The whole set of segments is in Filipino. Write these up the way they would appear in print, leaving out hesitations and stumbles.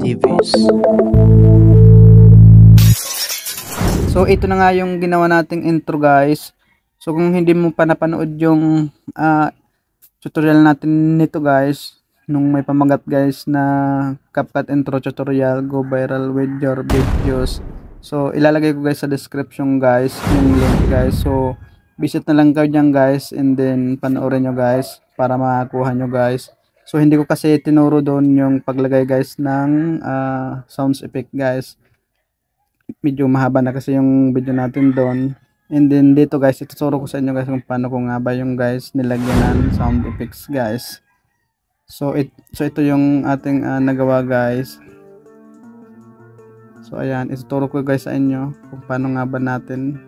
TVs. So ito na nga yung ginawa nating intro guys. So kung hindi mo pa napanood yung tutorial natin nito guys, nung may pamagat guys na CapCut intro tutorial, go viral with your videos. So ilalagay ko guys sa description guys yung link guys. So visit na lang kayo dyan guys, and then panoorin nyo guys para makakuha nyo guys. So hindi ko kasi tinuro doon yung paglagay guys ng sounds effect guys. Medyo mahaba na kasi yung video natin doon. And then dito guys, ituturo ko sa inyo guys kung paano ko nga ba yung guys nilagyan ng sound effects guys. So ito yung ating nagawa guys. So ayan, ituturo ko guys sa inyo kung paano nga ba natin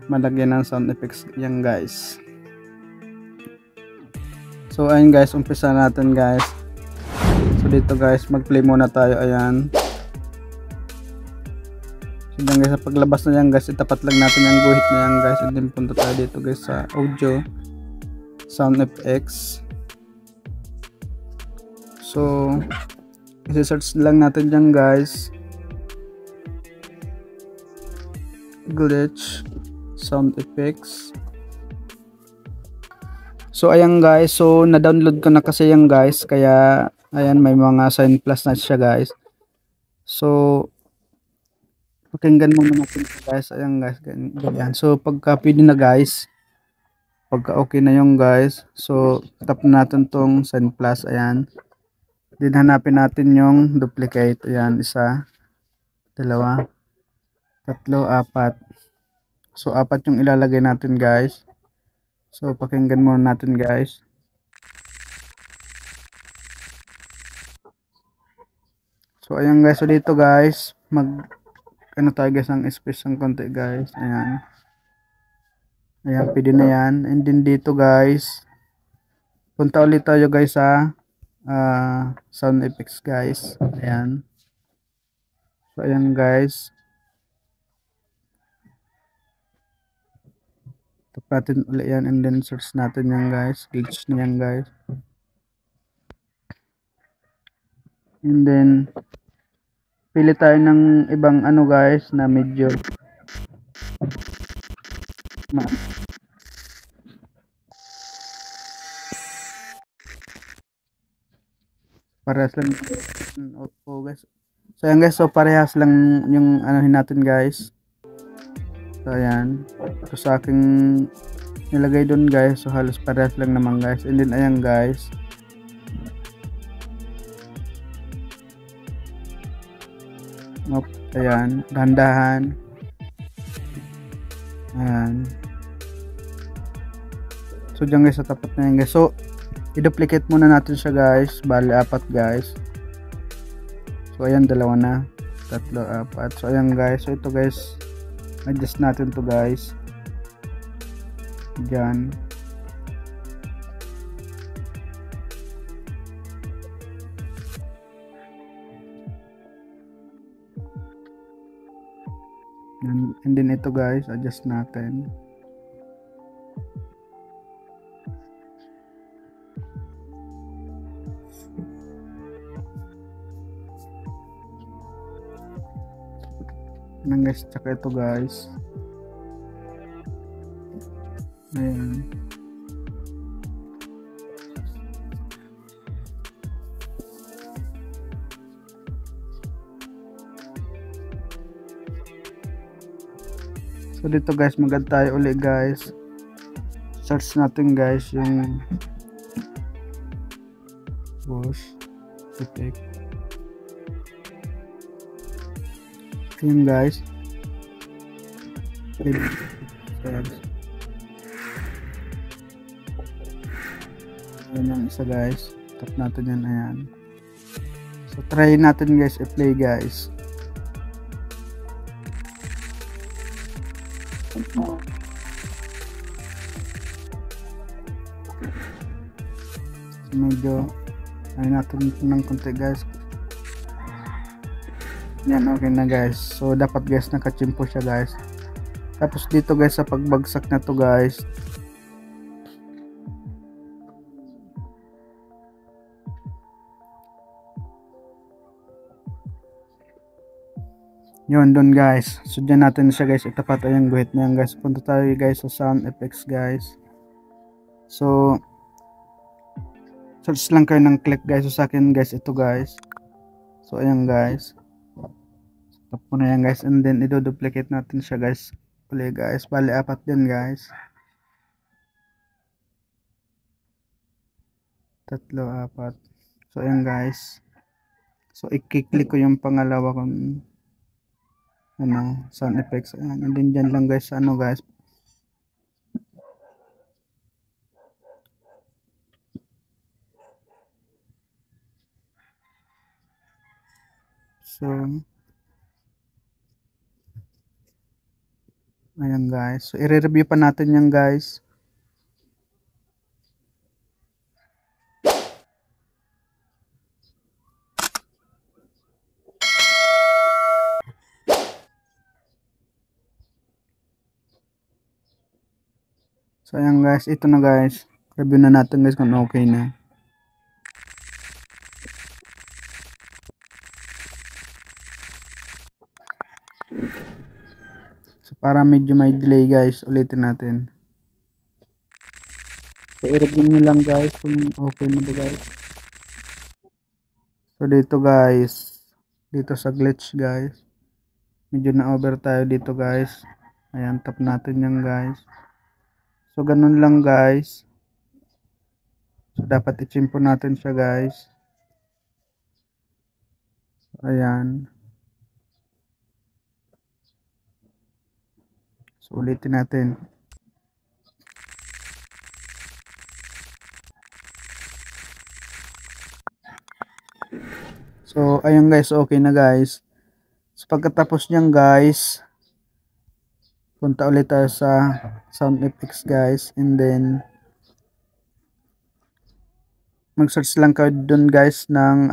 malagyan ng sound effects yan guys. So ayun guys, umpisa natin guys. So dito guys, mag-play muna tayo, ayan. So dyan guys, sa paglabas na yan guys, itapat lang natin yung guhit na yan guys, and then punta tayo dito guys sa audio, sound effects. So isi-search lang natin dyan guys, glitch sound effects. So ayan guys, so na-download ko na kasi yan guys, kaya ayan, may mga sign plus na siya guys. So pakinggan muna natin guys, ayan guys, ganyan. So pagka pwede na guys, pagka okay na yung guys, so tap natin tong sign plus, ayan. Then hanapin natin yung duplicate, ayan, isa, dalawa, tatlo, apat. So apat yung ilalagay natin guys. So pakinggan muna natin guys. So ayan guys, so dito guys, ano tayo guys, ang space ng konti guys, ayan. Ayan, pwede na yan. And then dito guys, punta ulit tayo guys sa sound effects guys, ayan. So ayan guys, tap natin ulit yan, and then search natin yan guys, glitch na yan guys. And then pili tayo ng ibang ano guys na medyo parehas lang guys. So ayan guys, so parehas lang yung anuhin natin guys. So ayan, so sa aking nilagay doon guys, so halos parehas lang naman guys. And then ayan guys, ayan, dahan-dahan, ayan. So dyan guys, sa tapat na yan guys, so i-duplicate muna natin siya guys, bali apat guys. So ayan, dalawa na, tatlo, apat. So ayan guys, so ito guys, adjust natin to guys, dyan. And then ito guys, adjust natin. Ayan guys, tsaka ito guys, ayan. So dito guys, mag-add tayo ulit guys, search natin guys yung wash effect, yun guys. Ayan yung isa guys, tap natin yan, ayan. So try natin guys, i-play guys. Medyo ay natin ng konti guys. Yan, okay na guys. So dapat guys, nakachimpo siya guys. Tapos dito guys, sa pagbagsak na to guys, Yun doon guys. So dyan natin siya guys itapat yung guhit na yan guys. Punta tayo guys sa sound effects guys. So search lang kayo ng click guys. So sa akin guys ito guys. So ayan guys. Tap ko na yan guys, and then i-duplicate natin siya guys. Uli guys. Bali apat din guys. Tatlo, apat. So ayan guys. So i-click ko yung pangalawa kung ano, sound effects. Ayan. And then dyan lang guys, ano guys. So ayan guys. So i-review pa natin yan guys. So ayan guys, ito na guys. Review na natin guys kung okay na. So para medyo may delay guys, ulitin natin. So i-review nyo lang guys kung okay na ba guys. So dito guys, dito sa glitch guys, medyo na over tayo dito guys. Ayan, tap natin yan guys. So ganun lang guys. So dapat i-chimpo natin siya guys. Ayan. So ulitin natin. So ayun guys, okay na guys. So pagkatapos niyan guys, punta ulit tayo sa sound effects guys, and then mag-search lang kayo dun guys ng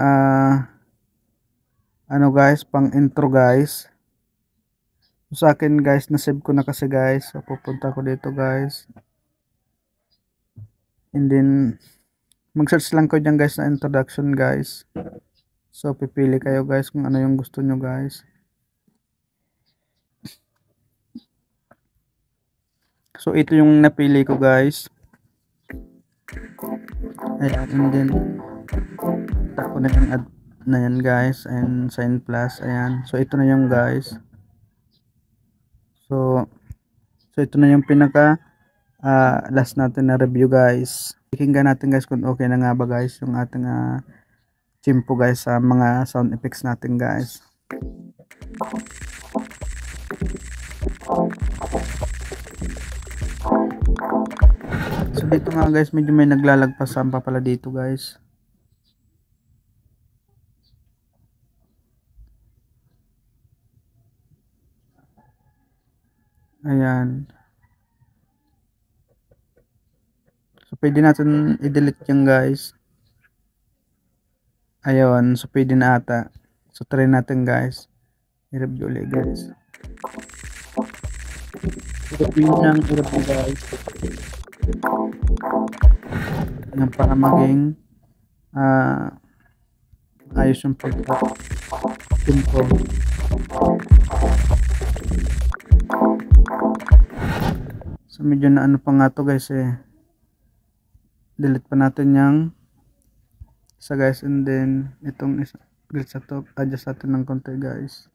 ano guys, pang intro guys. So, sa akin guys, na-save ko na kasi guys. So pupunta ko dito guys. And then mag-search lang ko dyan guys na introduction guys. So pipili kayo guys kung ano yung gusto nyo guys. So ito yung napili ko guys. Ayan, and then tap ko na yung add na yan guys, and sign plus. Ayan, so ito na yung guys. So ito na yung pinaka last natin na review guys. Pakinggan natin guys kung okay na nga ba guys yung ating chimpo guys sa mga sound effects natin guys. So dito nga guys, medyo may naglalagpasan pa pala dito guys. Ayan. So pwede natin i-delete yan guys. Ayun, so pwede na ata. So try natin guys. I-review ulit guys. I-review nang i-review guys. Ayan, para maging ayos yung pagka-info. So medyo na ano pa nga to guys eh. Delete pa natin yung isa guys, and then itong isa glitch sa to, adjust natin ng konti guys.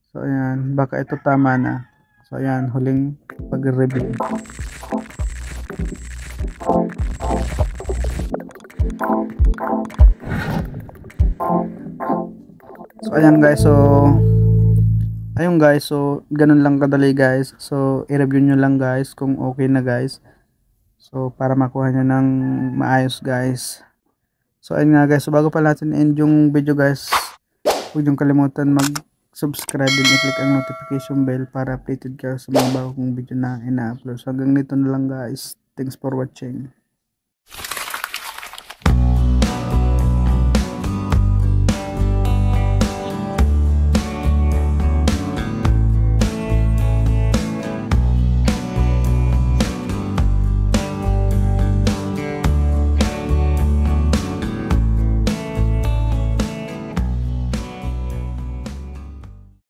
So ayan, baka ito tama na. So ayan, huling pag-review. So ayan guys, so ayun guys, so ganun lang kadali guys. So i-review nyo lang guys kung okay na guys. So para makuha nyo ng maayos guys. So ayun nga guys, so bago pa natin end yung video guys, huwag nyo kalimutan mag-subscribe din, i-click ang notification bell para updated kayo sa mga bago kong video na ina-upload. So hanggang nito na lang guys. Thanks for watching.